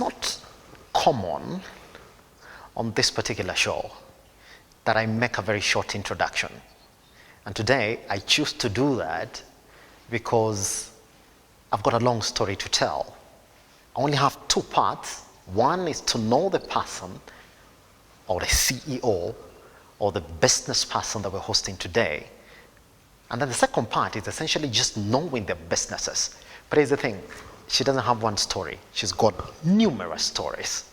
not common on this particular show that I make a very short introduction. And today I choose to do that because I've got a long story to tell. I only have two parts. One is to know the person or the CEO or the business person that we're hosting today. And then the second part is essentially just knowing their businesses. But here's the thing, she doesn't have one story. She's got numerous stories.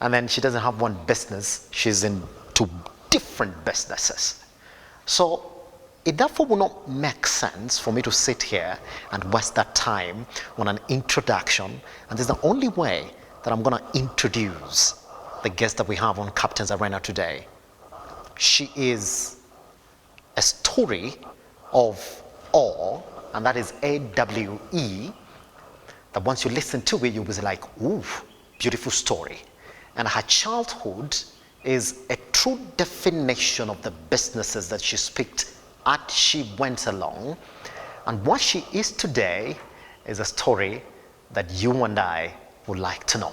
And then she doesn't have one business. She's in two different businesses. So it therefore will not make sense for me to sit here and waste that time on an introduction. And this is the only way that I'm going to introduce the guest that we have on Captain's Arena today. She is a story of awe, and that is AWE, that once you listen to it, you'll be like, ooh, beautiful story. And her childhood is a true definition of the businesses that she picked as she went along. And what she is today is a story that you and I would like to know.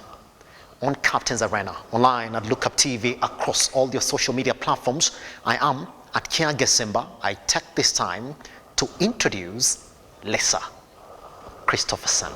On Captain's Arena, online at Lookup TV, across all your social media platforms, I am at Kiage Simba. I take this time to introduce Lisa Christoffersen.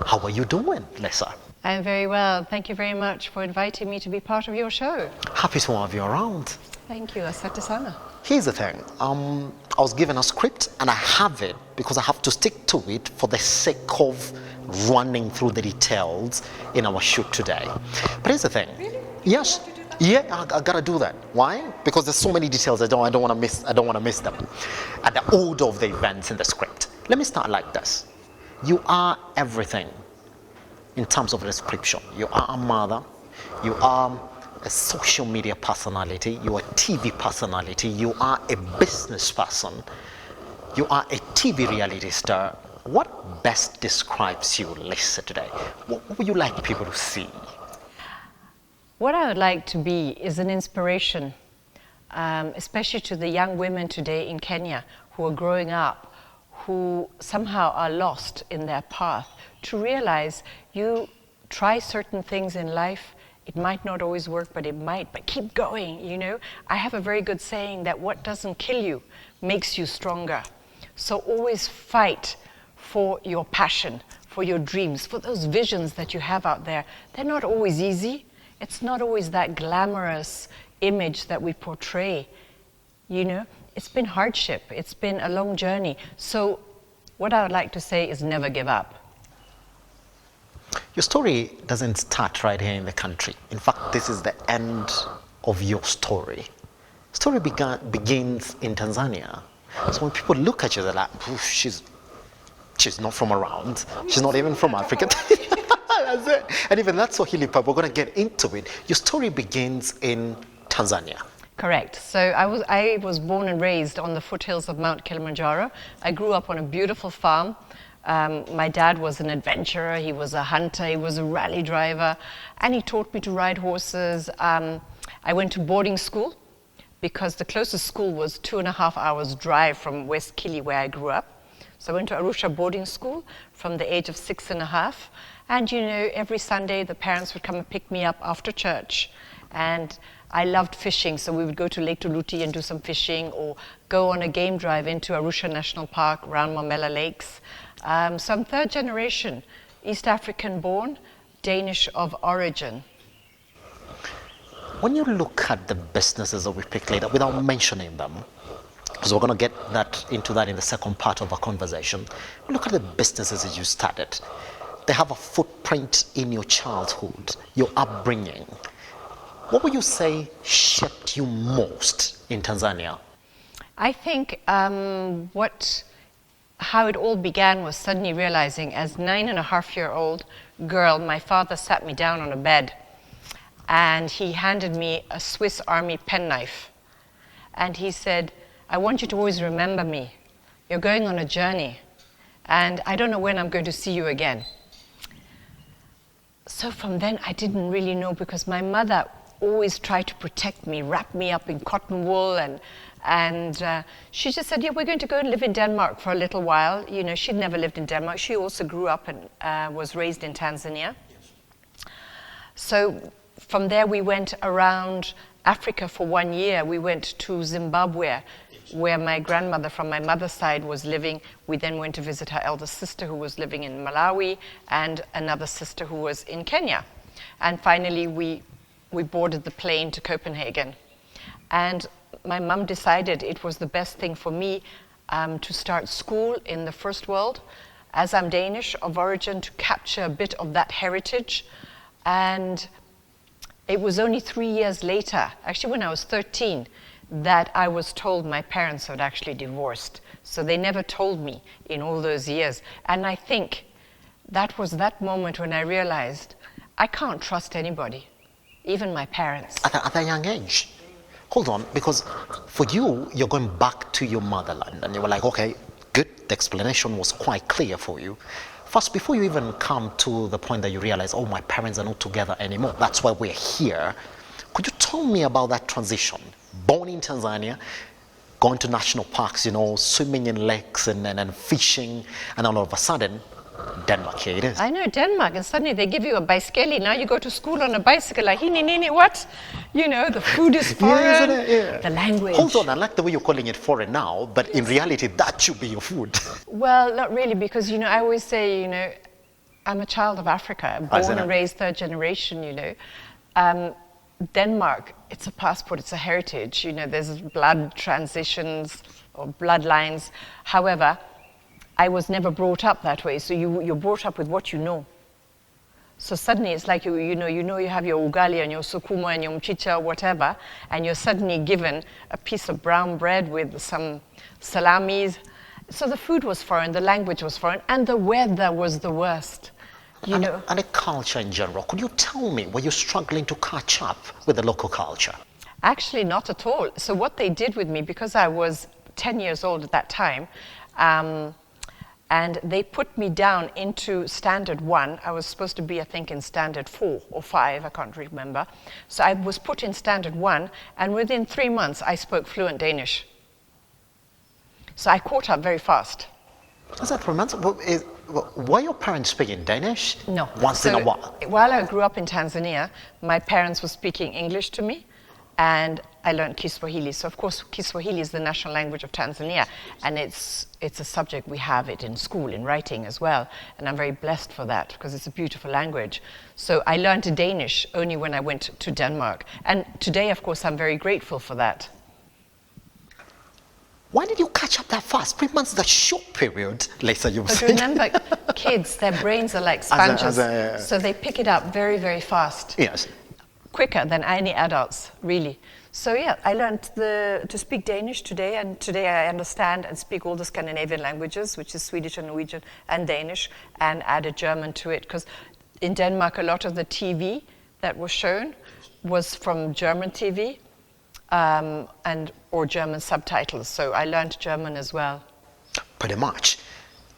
How are you doing, Lisa? I'm very well. Thank you very much for inviting me to be part of your show. Happy to have you around. Thank you. Asante sana. Here's the thing. I was given a script and I have it because I have to stick to it for the sake of running through the details in our shoot today. But here's the thing. Really? Yes. You have to do that? Yeah, I gotta do that. Why? Because there's so many details I don't want to miss. I don't want to miss them. And the order of the events in the script. Let me start like this. You are everything in terms of description. You are a mother, you are a social media personality, you are a TV personality, you are a business person, you are a TV reality star. What best describes you, Lisa, today? What would you like people to see? What I would like to be is an inspiration, especially to the young women today in Kenya who are growing up, who somehow are lost in their path, to realize you try certain things in life, it might not always work, but it might, but keep going, you know. I have a very good saying that what doesn't kill you makes you stronger. So always fight for your passion, for your dreams, for those visions that you have out there. They're not always easy. It's not always that glamorous image that we portray, you know. It's been hardship, it's been a long journey. So what I would like to say is never give up. Your story doesn't start right here in the country. In fact, this is the end of your story. Story begins in Tanzania. So when people look at you, they're like, she's not from around. She's not even from Africa. That's it. And even that's Swahili pop. We're going to get into it. Your story begins in Tanzania. Correct. So I was born and raised on the foothills of Mount Kilimanjaro. I grew up on a beautiful farm. My dad was an adventurer, he was a hunter, he was a rally driver, and he taught me to ride horses. I went to boarding school because the closest school was 2.5 hours drive from West Kili, where I grew up. So I went to Arusha boarding school from the age of 6.5. And you know, every Sunday the parents would come and pick me up after church. And I loved fishing, so we would go to Lake Tuluti and do some fishing, or go on a game drive into Arusha National Park around Momella Lakes. So I'm third generation, East African born, Danish of origin. When you look at the businesses that we picked later, without mentioning them, because we're going to get into that in the second part of our conversation, look at the businesses that you started. They have a footprint in your childhood, your upbringing. What would you say shaped you most in Tanzania? I think how it all began was suddenly realizing, as 9.5-year-old girl, my father sat me down on a bed and he handed me a Swiss Army penknife. And he said, I want you to always remember me you're going on a journey, and I don't know when I'm going to see you again. So from then, I didn't really know, because my mother always tried to protect me, wrap me up in cotton wool, and she just said, yeah, we're going to go and live in Denmark for a little while. You know, she'd never lived in Denmark. She also grew up and was raised in Tanzania. So from there, we went around Africa for 1 year. We went to Zimbabwe, where my grandmother from my mother's side was living. We then went to visit her elder sister, who was living in Malawi, and another sister who was in Kenya. And finally, we boarded the plane to Copenhagen. And my mum decided it was the best thing for me to start school in the first world, as I'm Danish of origin, to capture a bit of that heritage. And it was only 3 years later, actually when I was 13, that I was told my parents had actually divorced. So they never told me in all those years. And I think that was that moment when I realized I can't trust anybody, even my parents. At a young age? Hold on, because for you, you're going back to your motherland, and you were like, okay, good, the explanation was quite clear for you. First, before you even come to the point that you realize, oh, my parents are not together anymore, that's why we're here, could you tell me about that transition? Born in Tanzania, going to national parks, you know, swimming in lakes and fishing, and all of a sudden, Denmark, here it is. I know, Denmark, and suddenly they give you a bicycle. Now you go to school on a bicycle, like, hini, what? You know, the food is foreign, Yeah, isn't it? Yeah. the language. Hold on, I like the way you're calling it foreign now, but in reality, that should be your food. Well, not really, because, you know, I always say, you know, I'm a child of Africa. I'm born and raised third generation, you know. Denmark, it's a passport, it's a heritage. You know, there's blood transitions or bloodlines. However, I was never brought up that way. So you're brought up with what you know. So suddenly it's like you know you have your ugali and your sukuma and your mchicha or whatever, and you're suddenly given a piece of brown bread with some salamis. So the food was foreign, the language was foreign, and the weather was the worst. You know. And the culture in general. Could you tell me, were you struggling to catch up with the local culture? Actually, not at all. So what they did with me, because I was 10 years old at that time, and they put me down into standard 1. I was supposed to be, I think, in standard 4 or 5, I can't remember. So I was put in standard 1, and within 3 months, I spoke fluent Danish. So I caught up very fast. Is that romantic? Were your parents speaking Danish? No. Once in a while? While I grew up in Tanzania, my parents were speaking English to me, and I learned Kiswahili. So of course, Kiswahili is the national language of Tanzania, and it's a subject we have it in school, in writing as well. And I'm very blessed for that, because it's a beautiful language. So I learned Danish only when I went to Denmark. And today, of course, I'm very grateful for that. Why did you catch up that fast? 3 months is a short period, Lisa, you But said. remember, kids, their brains are like sponges, so they pick it up very, very fast. Yes. Quicker than any adults, really. So yeah, I learned to speak Danish today, and today I understand and speak all the Scandinavian languages, which is Swedish and Norwegian and Danish, and added German to it, because in Denmark a lot of the TV that was shown was from German TV, or German subtitles, so I learned German as well. Pretty much.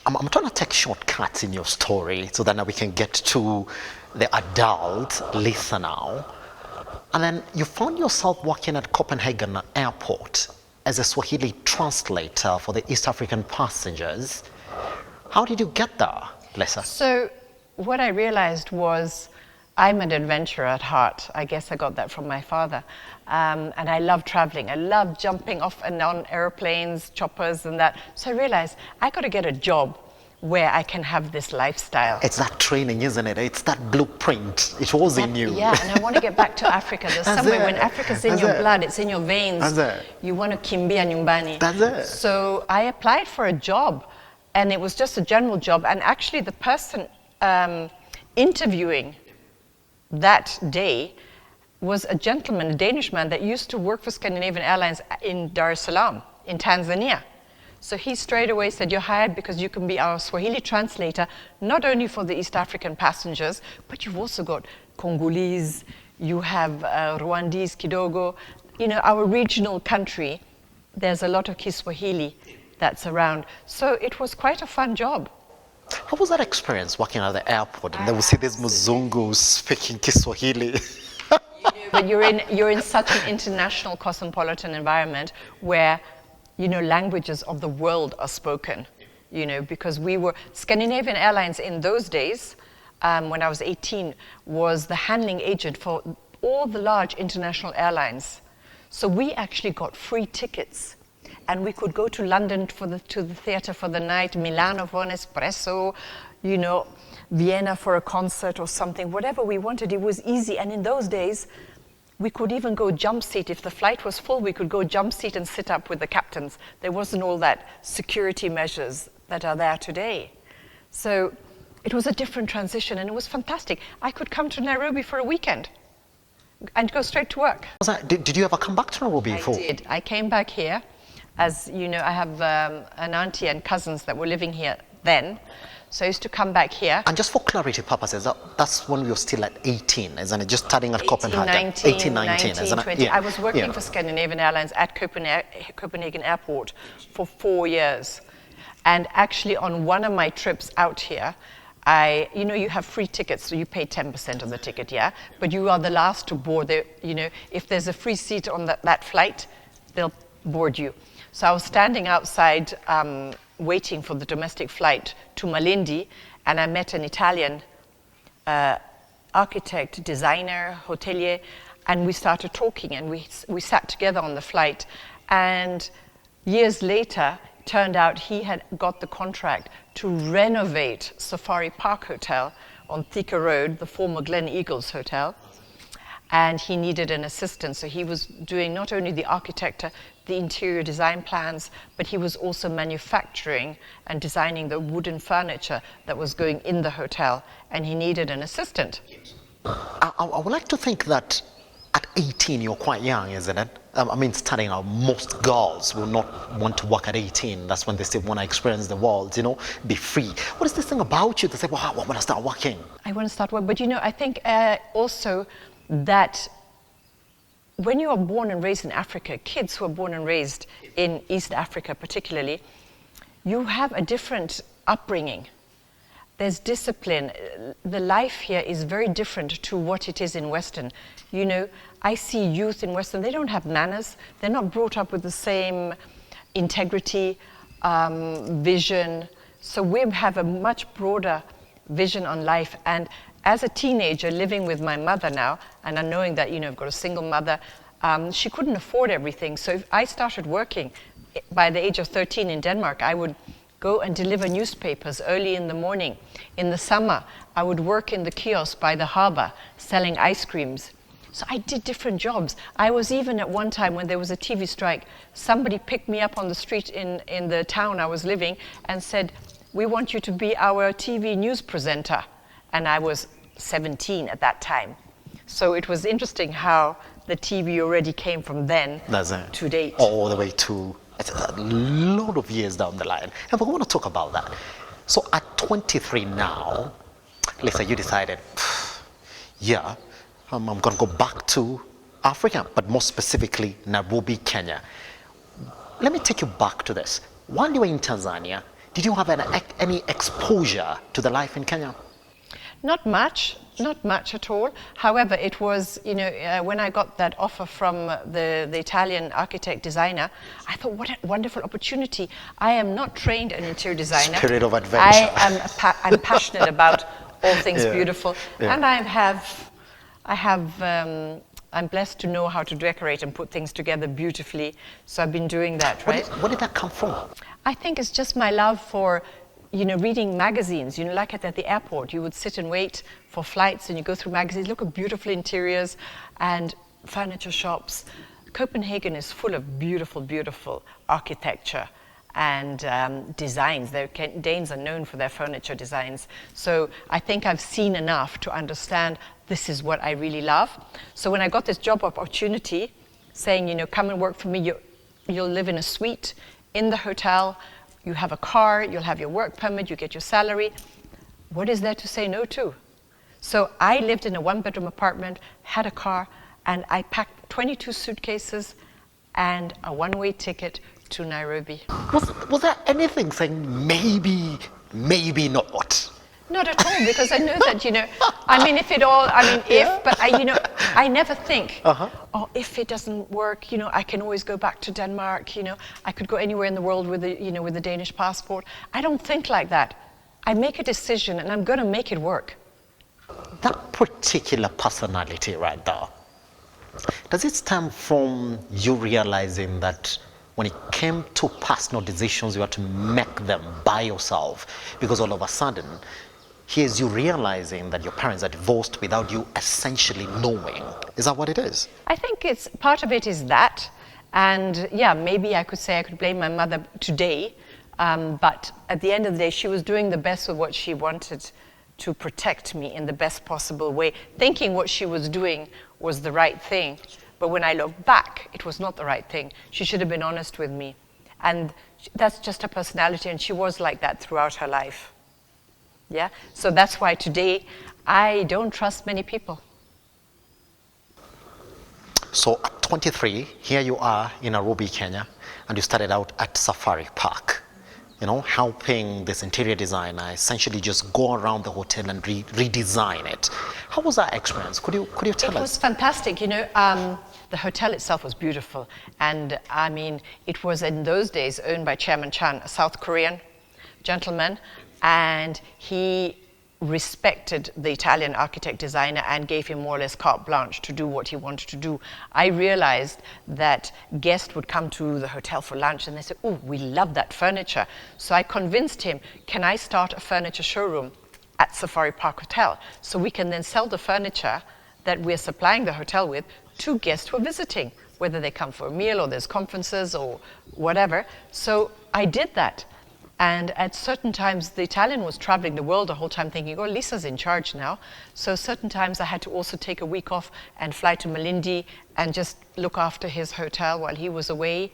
I'm trying to take shortcuts in your story so that now we can get to the adult Lisa now. And then you found yourself working at Copenhagen Airport as a Swahili translator for the East African passengers. How did you get there, Lisa? So what I realized was I'm an adventurer at heart. I guess I got that from my father. And I love traveling. I love jumping off and on airplanes, choppers and that. So I realized I got to get a job where I can have this lifestyle. It's that training, isn't it? It's that blueprint. It was in you. Yeah, and I want to get back to Africa. There's somewhere when Africa's in your blood, it's in your veins. You want to kimbia nyumbani. That's it. So I applied for a job, and it was just a general job. And actually the person interviewing that day was a gentleman, a Danish man that used to work for Scandinavian Airlines in Dar es Salaam, in Tanzania. So he straight away said, you're hired because you can be our Swahili translator, not only for the East African passengers, but you've also got Congolese, you have Rwandese, Kidogo. You know, our regional country, there's a lot of Kiswahili. that's around. So it was quite a fun job. How was that experience working at the airport and then we see these Mzungus speaking Kiswahili? But you're in such an international cosmopolitan environment where, languages of the world are spoken, because we were, Scandinavian Airlines in those days, when I was 18, was the handling agent for all the large international airlines. So we actually got free tickets. And we could go to London to the theatre for the night, Milano for an espresso, Vienna for a concert or something, whatever we wanted. It was easy. And in those days, we could even go jump seat. If the flight was full, we could go jump seat and sit up with the captains. There wasn't all that security measures that are there today. So it was a different transition, and it was fantastic. I could come to Nairobi for a weekend and go straight to work. Did you ever come back to Nairobi before? I did. I came back here. As you know, I have an auntie and cousins that were living here then. So I used to come back here. And just for clarity purposes, that's when we were still at 18, isn't it? Just studying at 18, Copenhagen. 19, 18, 19, isn't it? 20. Yeah. I was working for Scandinavian Airlines at Copenhagen Airport for 4 years. And actually on one of my trips out here, you have free tickets, so you pay 10% of the ticket, yeah? But you are the last to board. If there's a free seat on that flight, they'll board you. So I was standing outside waiting for the domestic flight to Malindi, and I met an Italian architect, designer, hotelier, and we started talking, and we sat together on the flight. And years later, turned out he had got the contract to renovate Safari Park Hotel on Thika Road, the former Glen Eagles Hotel. And he needed an assistant, so he was doing not only the architecture, the interior design plans, but he was also manufacturing and designing the wooden furniture that was going in the hotel, and he needed an assistant. I would like to think that at 18 you're quite young, isn't it? Starting out, most girls will not want to work at 18. That's when they still want to experience the world, be free. What is this thing about you to say, well, I want to start working? I want to start working, but I think also that when you are born and raised in Africa, kids who are born and raised in East Africa particularly, you have a different upbringing. There's discipline. The life here is very different to what it is in Western. I see youth in Western, they don't have manners. They're not brought up with the same integrity, vision. So we have a much broader vision on life. And as a teenager living with my mother now, and I'm knowing that, I've got a single mother, she couldn't afford everything. So if I started working by the age of 13 in Denmark, I would go and deliver newspapers early in the morning. In the summer, I would work in the kiosk by the harbor selling ice creams. So I did different jobs. I was even at one time when there was a TV strike, somebody picked me up on the street in the town I was living and said, "We want you to be our TV news presenter." And I was 17 at that time. So it was interesting how the TV already came from then to date. All the way to a lot of years down the line. And we want to talk about that. So at 23 now, Lisa, you decided, I'm going to go back to Africa, but more specifically Nairobi, Kenya. Let me take you back to this. While you were in Tanzania, did you have any exposure to the life in Kenya? Not much at all. However, it was, when I got that offer from the Italian architect designer, I thought, what a wonderful opportunity. I am not trained an interior designer. Spirit of adventure. I'm passionate about all things beautiful. Yeah. And I'm blessed to know how to decorate and put things together beautifully. So I've been doing that, right? Where did that come from? I think it's just my love for reading magazines, like at the airport, you would sit and wait for flights and you go through magazines, look at beautiful interiors and furniture shops. Copenhagen is full of beautiful, beautiful architecture and designs. Danes are known for their furniture designs. So I think I've seen enough to understand this is what I really love. So when I got this job opportunity saying, come and work for me, you'll live in a suite in the hotel, you have a car, you'll have your work permit, you get your salary. What is there to say no to? So I lived in a one-bedroom apartment, had a car, and I packed 22 suitcases and a one-way ticket to Nairobi. Was there anything saying maybe not? Not at all, because I know that, I never think, if it doesn't work, I can always go back to Denmark, I could go anywhere in the world with the Danish passport. I don't think like that. I make a decision and I'm going to make it work. That particular personality right there, does it stem from you realizing that when it came to personal decisions, you had to make them by yourself? Because all of a sudden, here's you realizing that your parents are divorced without you essentially knowing. Is that what it is? I think part of it is that. And yeah, maybe I could blame my mother today. But at the end of the day, she was doing the best with what she wanted to protect me in the best possible way, thinking what she was doing was the right thing. But when I look back, it was not the right thing. She should have been honest with me. And that's just her personality, and she was like that throughout her life. Yeah? So that's why today I don't trust many people. So at 23, here you are in Nairobi, Kenya, and you started out at Safari Park, helping this interior designer essentially just go around the hotel and redesign it. How was that experience? Could you tell us? It was fantastic. The hotel itself was beautiful. And it was in those days owned by Chairman Chan, a South Korean gentleman. And he respected the Italian architect designer and gave him more or less carte blanche to do what he wanted to do. I realized that guests would come to the hotel for lunch and they said, "Oh, we love that furniture." So I convinced him, can I start a furniture showroom at Safari Park Hotel so we can then sell the furniture that we're supplying the hotel with to guests who are visiting, whether they come for a meal or there's conferences or whatever. So I did that. And at certain times, the Italian was traveling the world the whole time thinking, oh, Lisa's in charge now. So certain times I had to also take a week off and fly to Malindi and just look after his hotel while he was away,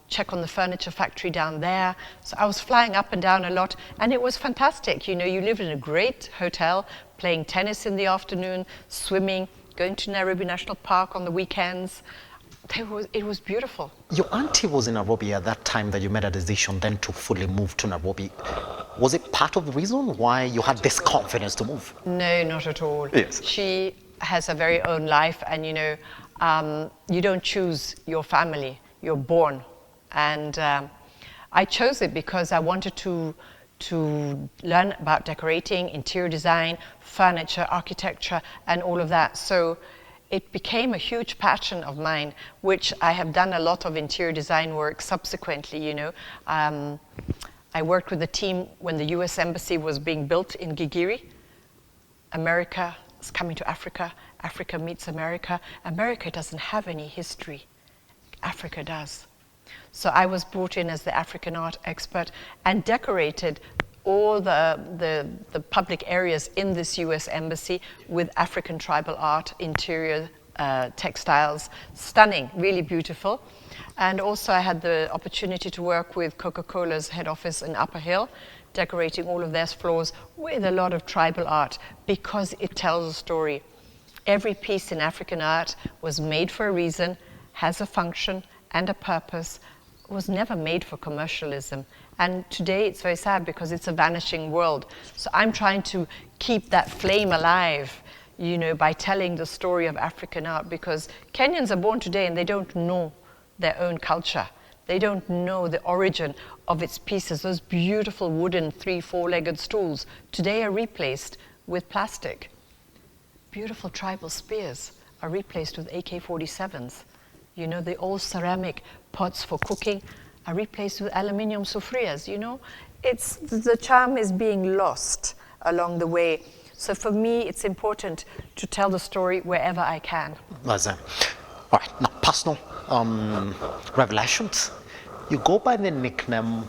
check on the furniture factory down there. So I was flying up and down a lot, and it was fantastic. You live in a great hotel, playing tennis in the afternoon, swimming, going to Nairobi National Park on the weekends. It was beautiful. Your auntie was in Nairobi at that time that you made a decision then to fully move to Nairobi. Was it part of the reason why you had this confidence to move? No, not at all. Yes. She has her very own life, and you don't choose your family, you're born. And I chose it because I wanted to learn about decorating, interior design, furniture, architecture, and all of that. So it became a huge passion of mine, which I have done a lot of interior design work subsequently, I worked with the team when the US Embassy was being built in Gigiri. America is coming to Africa. Africa meets America. America doesn't have any history. Africa does. So I was brought in as the African art expert and decorated all the public areas in this US Embassy with African tribal art, interior textiles, stunning, really beautiful. And also I had the opportunity to work with Coca-Cola's head office in Upper Hill, decorating all of their floors with a lot of tribal art because it tells a story. Every piece in African art was made for a reason, has a function and a purpose, was never made for commercialism. And today it's very sad because it's a vanishing world. So I'm trying to keep that flame alive, by telling the story of African art, because Kenyans are born today and they don't know their own culture. They don't know the origin of its pieces. Those beautiful wooden 3-4-legged stools today are replaced with plastic. Beautiful tribal spears are replaced with AK-47s. The old ceramic pots for cooking are replaced with aluminium sufrias. It's the charm is being lost along the way. So for me, it's important to tell the story wherever I can. All right, now personal revelations. You go by the nickname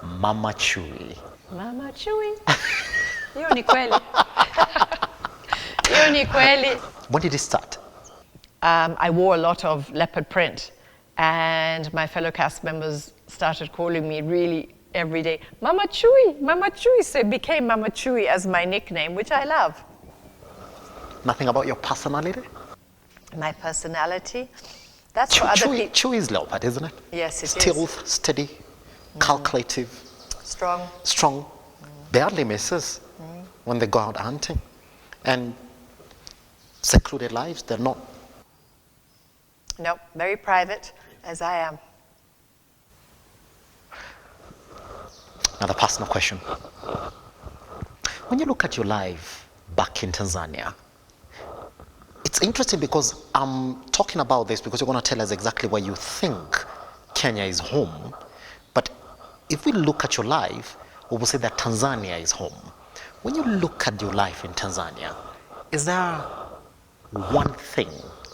Mama Chui. Mama Chui. Hiyo ni kweli. Hiyo ni kweli. When did it start? I wore a lot of leopard print, and my fellow cast members started calling me really every day, Mama Chui, Mama Chui. So it became Mama Chui as my nickname, which I love. Nothing about your personality? My personality? That's for other people. Chewy is leopard, isn't it? Yes, it is. Stealth, steady, calculative, Strong. barely misses when they go out hunting. And secluded lives, they're not. No, very private, as I am. Another personal question. When you look at your life back in Tanzania, it's interesting because I'm talking about this because you're going to tell us exactly where you think Kenya is home. But if we look at your life, we will say that Tanzania is home. When you look at your life in Tanzania, is there one thing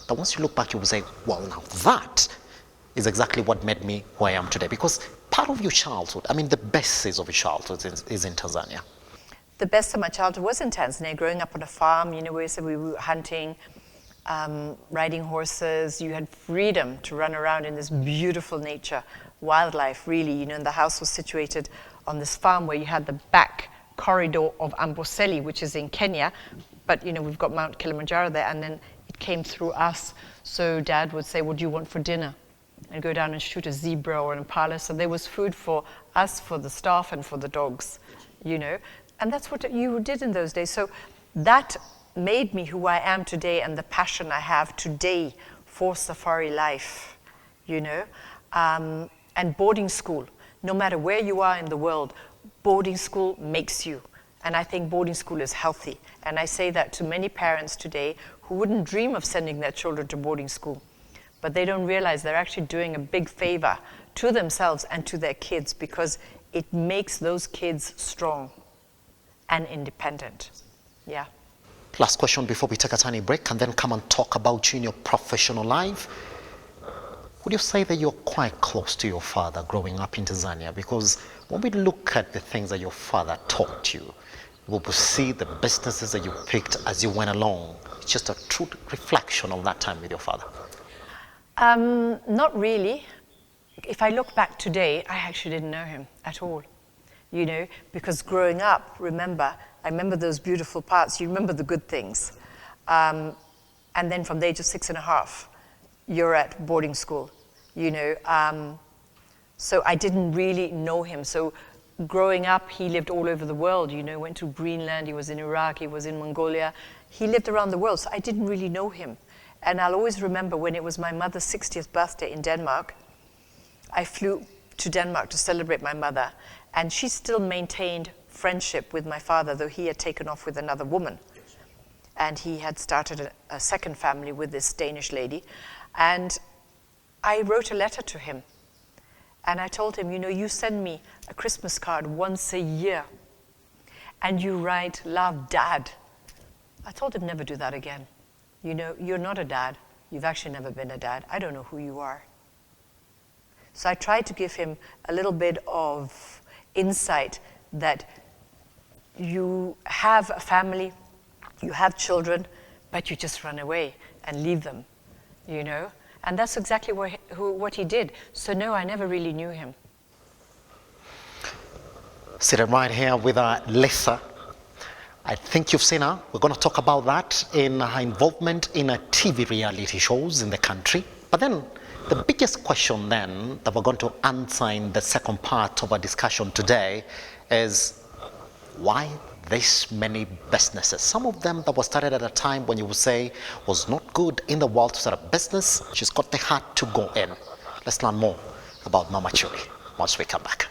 that once you look back, you will say, well, now that is exactly what made me who I am today? Because part of your childhood, I mean, the best days of your childhood is in Tanzania. The best of my childhood was in Tanzania, growing up on a farm. You know, we were hunting, riding horses. You had freedom to run around in this beautiful nature, wildlife, really. You know, and the house was situated on this farm where you had the back corridor of Amboseli, which is in Kenya. But, you know, we've got Mount Kilimanjaro there, and then it came through us. So Dad would say, what do you want for dinner? And go down and shoot a zebra or an impala. So there was food for us, for the staff, and for the dogs, you know. And that's what you did in those days. So that made me who I am today and the passion I have today for safari life, you know. And boarding school, no matter where you are in the world, boarding school makes you. And I think boarding school is healthy. And I say that to many parents today who wouldn't dream of sending their children to boarding school. But they don't realize they're actually doing a big favor to themselves and to their kids because it makes those kids strong and independent. Yeah. Last question before we take a tiny break and then come and talk about you in your professional life. Would you say that you're quite close to your father growing up in Tanzania? Because when we look at the things that your father taught you, we will see the businesses that you picked as you went along. It's just a true reflection of that time with your father. Not really. If I look back today, I actually didn't know him at all. You know, because growing up, I remember those beautiful parts. You remember the good things. And then from the age of 6.5, you're at boarding school, you know. So I didn't really know him. So growing up, he lived all over the world, you know, went to Greenland, he was in Iraq, he was in Mongolia. He lived around the world, so I didn't really know him. And I'll always remember when it was my mother's 60th birthday in Denmark, I flew to Denmark to celebrate my mother, and she still maintained friendship with my father, though he had taken off with another woman. And he had started a second family with this Danish lady. And I wrote a letter to him. And I told him, you know, you send me a Christmas card once a year, and you write, love, Dad. I told him, never do that again. You know, you're not a dad. You've actually never been a dad. I don't know who you are. So I tried to give him a little bit of insight that you have a family, you have children, but you just run away and leave them, you know? And that's exactly what he did. So no, I never really knew him. Sitting right here with Lisa. I think you've seen her. We're going to talk about that in her involvement in TV reality shows in the country. But then the biggest question then that we're going to answer in the second part of our discussion today is why this many businesses? Some of them that were started at a time when you would say was not good in the world to start a business. She's got the heart to go in. Let's learn more about Mama Chewy once we come back.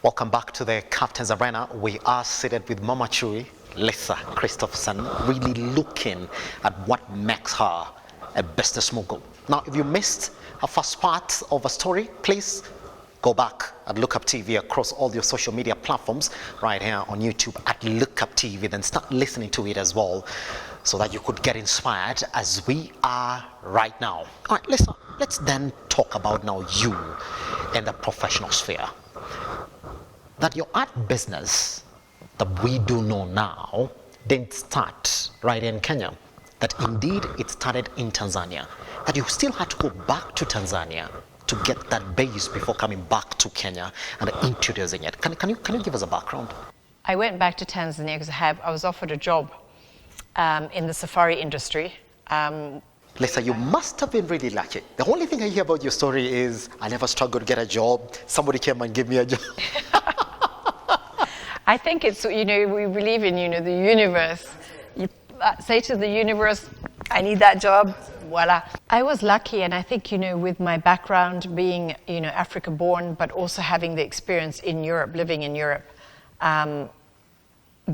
Welcome back to the Captain's Arena. We are seated with Mama Chewy, Lisa Christoffersen, really looking at what makes her a business mogul. Now, if you missed a first part of a story, please go back at Look Up TV across all your social media platforms, right here on YouTube at Look Up TV, then start listening to it as well. so that you could get inspired as we are right now. All right, let's then talk about now you in the professional sphere. That your art business that we do know now didn't start right in Kenya. That indeed it started in Tanzania. That you still had to go back to Tanzania to get that base before coming back to Kenya and introducing it. Can you give us a background? I went back to Tanzania because I was offered a job in the safari industry. Lisa, you must have been really lucky. The only thing I hear about your story is I never struggled to get a job. Somebody came and gave me a job. I think it's, we believe in, the universe. You say to the universe, I need that job, voila. I was lucky, and I think, with my background being, Africa born, but also having the experience in Europe, living in Europe,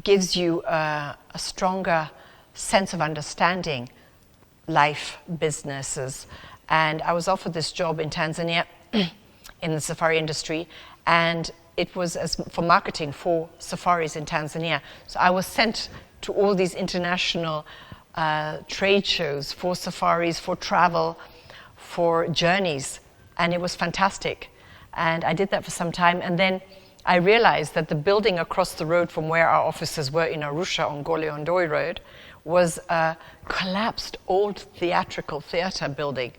gives you a stronger sense of understanding life, businesses. And I was offered this job in Tanzania in the safari industry, and it was for marketing for safaris in Tanzania. So I was sent to all these international trade shows for safaris, for travel, for journeys, and it was fantastic. And I did that for some time, and then I realized that the building across the road from where our offices were in Arusha on Gole Ondoi Road was a collapsed old theatrical theater building.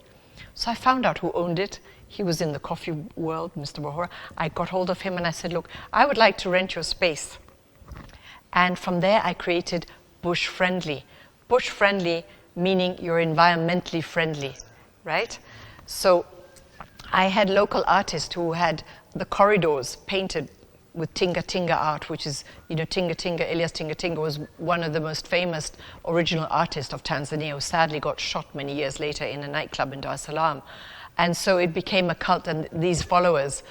So I found out who owned it. He was in the coffee world, Mr. Bohora. I got hold of him and I said, look, I would like to rent your space. And from there I created Bush Friendly. Bush Friendly meaning you're environmentally friendly, right? So I had local artists who had the corridors painted with Tinga Tinga art, which is, Tinga Tinga, Elias Tinga Tinga was one of the most famous original artists of Tanzania, who sadly got shot many years later in a nightclub in Dar es Salaam. And so it became a cult, and these followers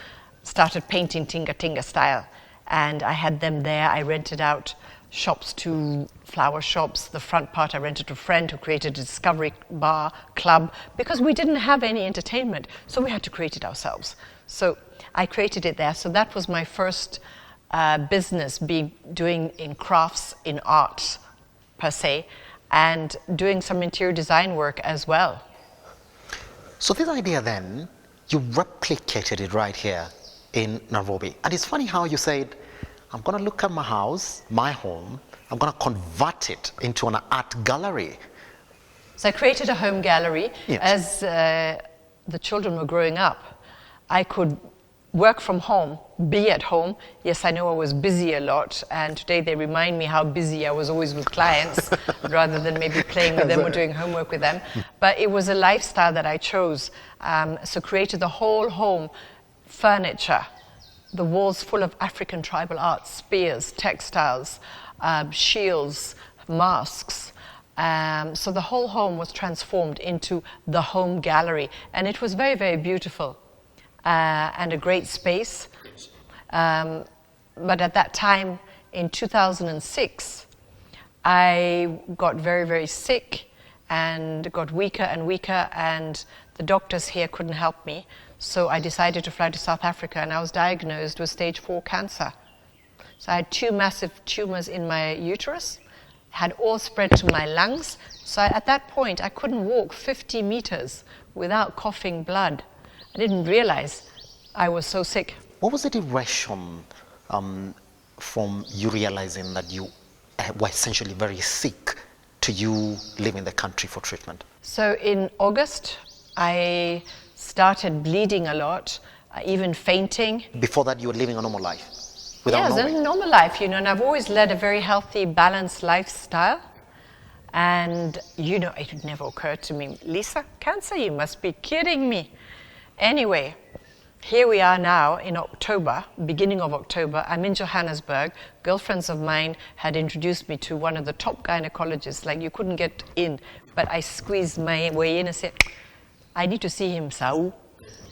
started painting Tinga Tinga style. And I had them there. I rented out shops to flower shops. The front part I rented to a friend who created a discovery bar club, because we didn't have any entertainment, so we had to create it ourselves. So I created it there. So that was my first business, doing in crafts, in art per se, and doing some interior design work as well. So this idea then, you replicated it right here in Nairobi. And it's funny how you said, I'm going to look at my house, my home, I'm going to convert it into an art gallery. So I created a home gallery. Yes. As the children were growing up, I could work from home, be at home. Yes, I know I was busy a lot, and today they remind me how busy I was always with clients rather than maybe playing with them or doing homework with them. But it was a lifestyle that I chose. So created the whole home, furniture, the walls full of African tribal arts, spears, textiles, shields, masks. So the whole home was transformed into the home gallery, and it was very, very beautiful. And a great space. But at that time, in 2006, I got very, very sick and got weaker and weaker, and the doctors here couldn't help me. So I decided to fly to South Africa, and I was diagnosed with stage 4 cancer. So I had 2 massive tumors in my uterus, had all spread to my lungs. So at that point, I couldn't walk 50 meters without coughing blood. I didn't realize I was so sick. What was the duration from you realizing that you were essentially very sick to you leaving the country for treatment? So in August, I started bleeding a lot, even fainting. Before that, you were living a normal life? Yes, a normal life, and I've always led a very healthy, balanced lifestyle. And, it would never occur to me, Lisa, cancer, you must be kidding me. Anyway, here we are now in October, beginning of October. I'm in Johannesburg. Girlfriends of mine had introduced me to one of the top gynecologists. Like, you couldn't get in, but I squeezed my way in and said, I need to see him, Saul.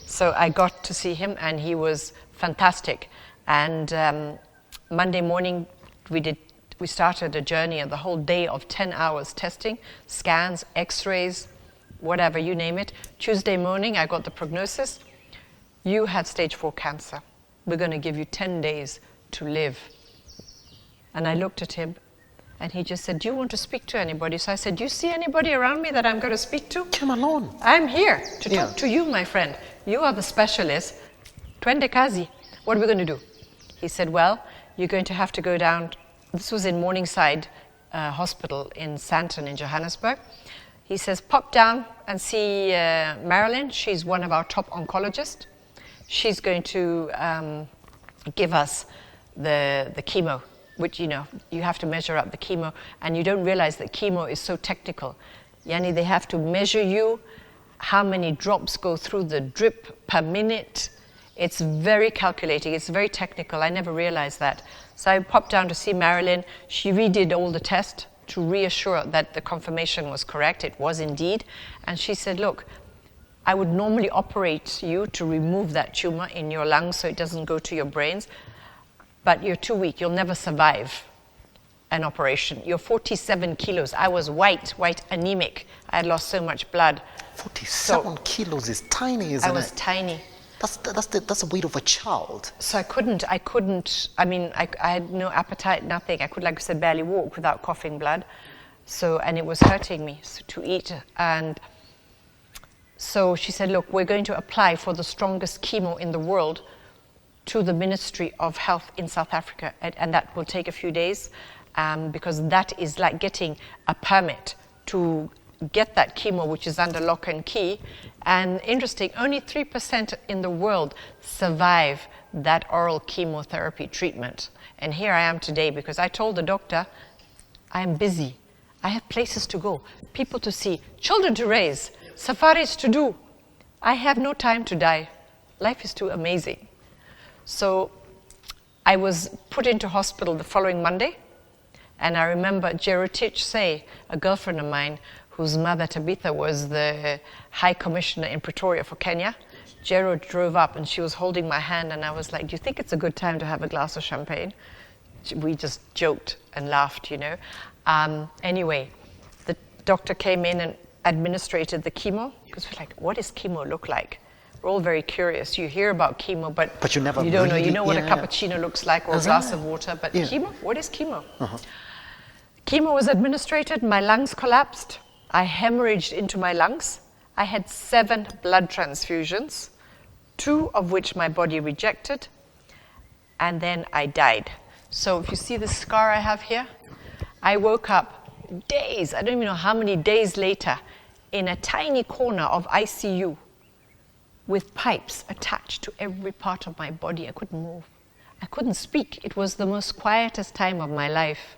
So I got to see him, and he was fantastic. And Monday morning, we started a journey of the whole day of 10 hours testing, scans, x-rays, whatever, you name it. Tuesday morning, I got the prognosis. You have stage 4 cancer. We're going to give you 10 days to live. And I looked at him, And he just said, do you want to speak to anybody? So I said, do you see anybody around me that I'm going to speak to? Come alone. I'm here to talk to you, my friend. You are the specialist. Twende kazi. What are we going to do? He said, well, you're going to have to go down. This was in Morningside Hospital in Sandton in Johannesburg. He says, pop down and see Marilyn. She's one of our top oncologists. She's going to give us the chemo, which, you know, you have to measure up the chemo, and you don't realize that chemo is so technical. Yani, they have to measure you, how many drops go through the drip per minute. It's very calculating, it's very technical. I never realized that. So I popped down to see Marilyn. She redid all the tests to reassure that the confirmation was correct. It was indeed. And she said, look, I would normally operate you to remove that tumor in your lungs so it doesn't go to your brains, but you're too weak. You'll never survive an operation. You're 47 kilos. I was white, anemic. I had lost so much blood. 47 kilos is tiny, isn't it? I was tiny. That's the weight of a child. So I couldn't, I mean, I had no appetite, nothing. I could, like I said, barely walk without coughing blood. So, and it was hurting me to eat. And so she said, look, we're going to apply for the strongest chemo in the world to the Ministry of Health in South Africa. And that will take a few days because that is like getting a permit to get that chemo, which is under lock and key. And interesting, only 3% in the world survive that oral chemotherapy treatment. And here I am today because I told the doctor, I'm busy. I have places to go, people to see, children to raise, safaris to do. I have no time to die. Life is too amazing. So I was put into hospital the following Monday. And I remember Jerotich Say, a girlfriend of mine, whose mother Tabitha was the High Commissioner in Pretoria for Kenya. Jero drove up and she was holding my hand and I was like, do you think it's a good time to have a glass of champagne? We just joked and laughed, you know. Anyway, the doctor came in and administrated the chemo because we're like, what does chemo look like? We're all very curious. You hear about chemo, but you never you don't know. really, You know what a cappuccino looks like or a glass of water, but chemo? What is chemo? Chemo was administered, my lungs collapsed. I hemorrhaged into my lungs. I had 7 blood transfusions, 2 of which my body rejected, and then I died. So if you see the scar I have here, I woke up days, I don't even know how many days later, in a tiny corner of ICU with pipes attached to every part of my body. I couldn't move. I couldn't speak. It was the most quietest time of my life.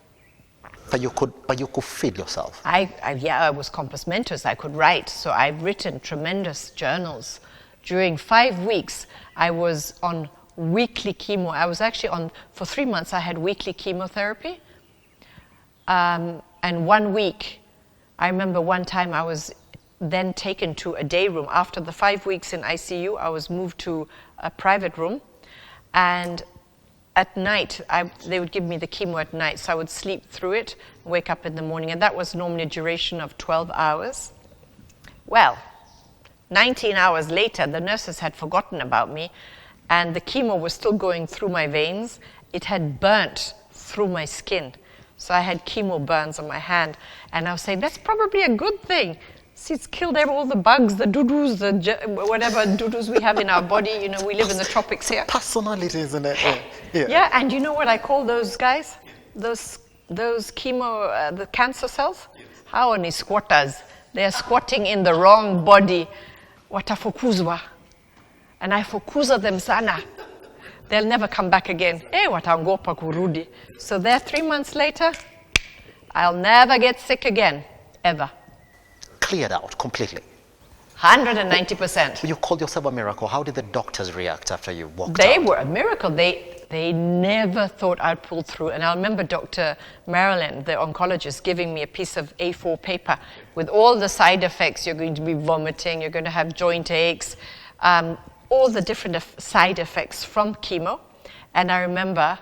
But you could feed yourself. I was compos mentis. I could write. So I've written tremendous journals. During 5 weeks, I was on weekly chemo. I was actually on, for 3 months, I had weekly chemotherapy. And 1 week, I remember one time I was then taken to a day room. After the 5 weeks in ICU, I was moved to a private room. And at night, they would give me the chemo at night, so I would sleep through it, wake up in the morning, and that was normally a duration of 12 hours. Well, 19 hours later, the nurses had forgotten about me, and the chemo was still going through my veins. It had burnt through my skin, so I had chemo burns on my hand, and I was saying, that's probably a good thing. See, it's killed all the bugs, the doodoo's, whatever doodoo's we have in our body. You know, we live in the tropics here. Personality, isn't it? Yeah, and you know what I call those guys? Those chemo, the cancer cells? How are they squatters? They're squatting in the wrong body. Watafukuzwa. And I fukuza them sana. They'll never come back again. Watangopa kurudi. So there, 3 months later, I'll never get sick again, ever. Cleared out completely. 190%. You called yourself a miracle. How did the doctors react after you walked out? They were a miracle. They never thought I'd pull through. And I remember Dr. Marilyn, the oncologist, giving me a piece of A4 paper with all the side effects. You're going to be vomiting, you're going to have joint aches, all the different side effects from chemo. And I remember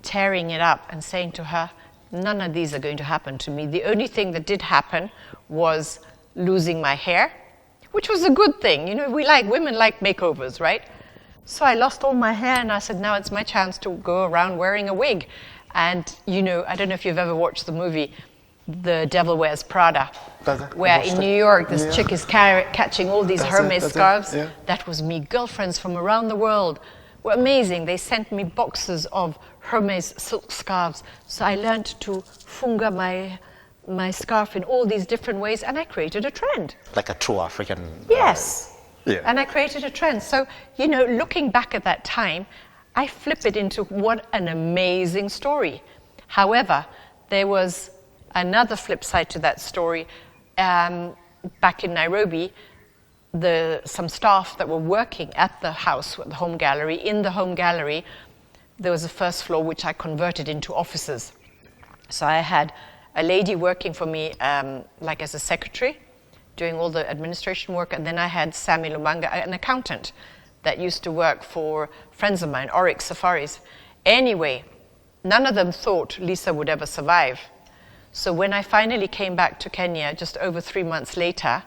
tearing it up and saying to her, none of these are going to happen to me. The only thing that did happen was losing my hair, which was a good thing. You know, women like makeovers, right? So I lost all my hair and I said, now it's my chance to go around wearing a wig. And, you know, I don't know if you've ever watched the movie The Devil Wears Prada, where in New York this chick is catching all these Hermes scarves. That was me. Girlfriends from around the world were amazing. They sent me boxes of Hermes silk scarves. So I learned to funga my scarf in all these different ways, and I created a trend. Like a true African. Yes. And I created a trend. So, you know, looking back at that time, I flip it into what an amazing story. However, there was another flip side to that story. Back in Nairobi, some staff that were working at the house, the home gallery, in the home gallery, there was a first floor which I converted into offices. So I had a lady working for me like as a secretary, doing all the administration work, and then I had Sammy Lumanga, an accountant that used to work for friends of mine, Oryx Safaris. Anyway, none of them thought Lisa would ever survive. So when I finally came back to Kenya, just over 3 months later,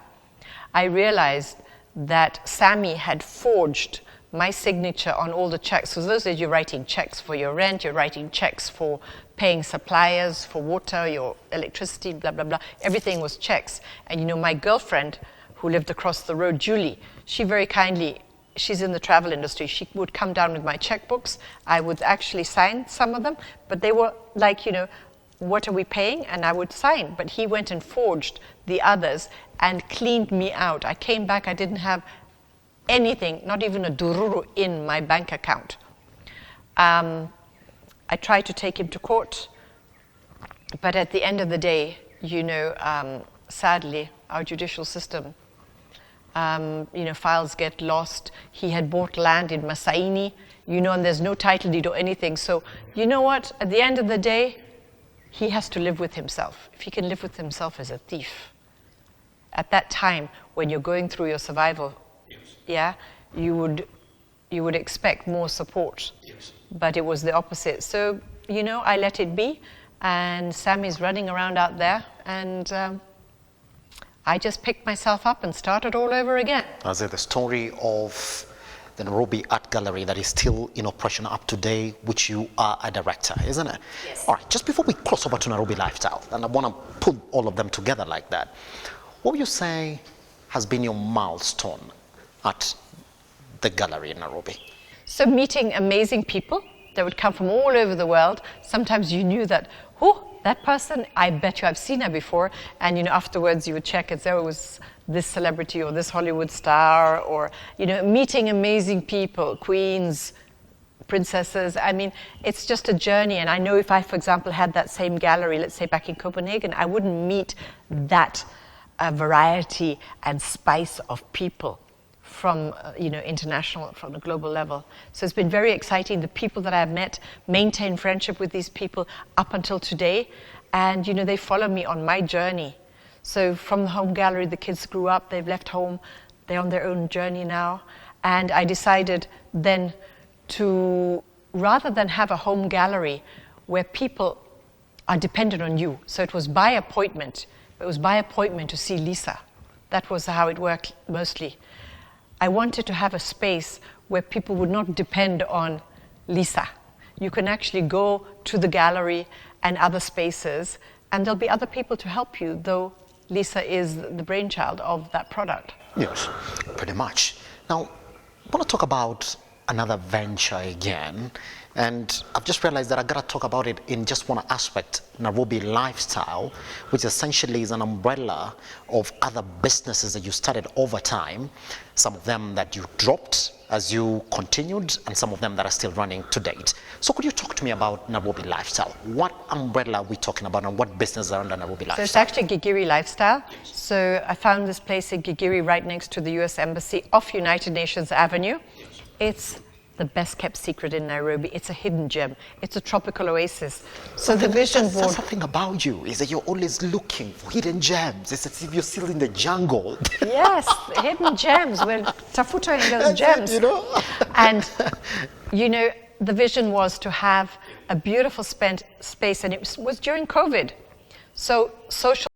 I realized that Sammy had forged my signature on all the checks. So those days you're writing checks for your rent, you're writing checks for paying suppliers, for water, your electricity, blah, blah, blah. Everything was checks. And you know, my girlfriend who lived across the road, Julie, she very kindly, she's in the travel industry, she would come down with my checkbooks. I would actually sign some of them, but they were like, you know, what are we paying? And I would sign. But he went and forged the others and cleaned me out. I came back, I didn't have anything, not even a dururu in my bank account. I tried to take him to court, but at the end of the day, you know, sadly, our judicial system, you know, files get lost. He had bought land in Masaini, you know, and there's no title deed or anything. So, you know what? At the end of the day, he has to live with himself. If he can live with himself as a thief. At that time, when you're going through your survival, yeah, you would expect more support. But it was the opposite. So, you know, I let it be, and Sammy's running around out there, and I just picked myself up and started all over again. Is it the story of the Nairobi Art Gallery that is still in operation up to date, which you are a director, isn't it? Yes. All right, just before we cross over to Nairobi Lifestyle, and I want to put all of them together like that, what would you say has been your milestone at the gallery in Nairobi? So meeting amazing people that would come from all over the world. Sometimes you knew that, oh, that person, I bet you I've seen her before. And, you know, afterwards you would check and say, oh, it was this celebrity or this Hollywood star, or, you know, meeting amazing people, queens, princesses. I mean, it's just a journey. And I know if I, for example, had that same gallery, let's say back in Copenhagen, I wouldn't meet that variety and spice of people from, you know, international, from a global level. So it's been very exciting. The people that I've met, maintain friendship with these people up until today. And, you know, they follow me on my journey. So from the home gallery, the kids grew up, they've left home, they're on their own journey now. And I decided then to, rather than have a home gallery where people are dependent on you, so it was by appointment. It was by appointment to see Lisa. That was how it worked mostly. I wanted to have a space where people would not depend on Lisa. You can actually go to the gallery and other spaces, and there'll be other people to help you, though Lisa is the brainchild of that product. Yes, pretty much. Now, I want to talk about another venture again, and I've just realized that I've got to talk about it in just one aspect, Nairobi Lifestyle, which essentially is an umbrella of other businesses that you started over time, some of them that you dropped as you continued, and some of them that are still running to date. So could you talk to me about Nairobi Lifestyle? What umbrella are we talking about, and what business are under Nairobi Lifestyle? So it's actually Gigiri Lifestyle. So I found this place in Gigiri right next to the US Embassy off United Nations Avenue. It's the best kept secret in Nairobi. It's a hidden gem. It's a tropical oasis. So the vision board... That's something about you, is that you're always looking for hidden gems. It's as if you're still in the jungle. Yes, hidden gems. We're tafuta in those gems. You know? And, you know, the vision was to have a beautiful space, and it was during COVID. So social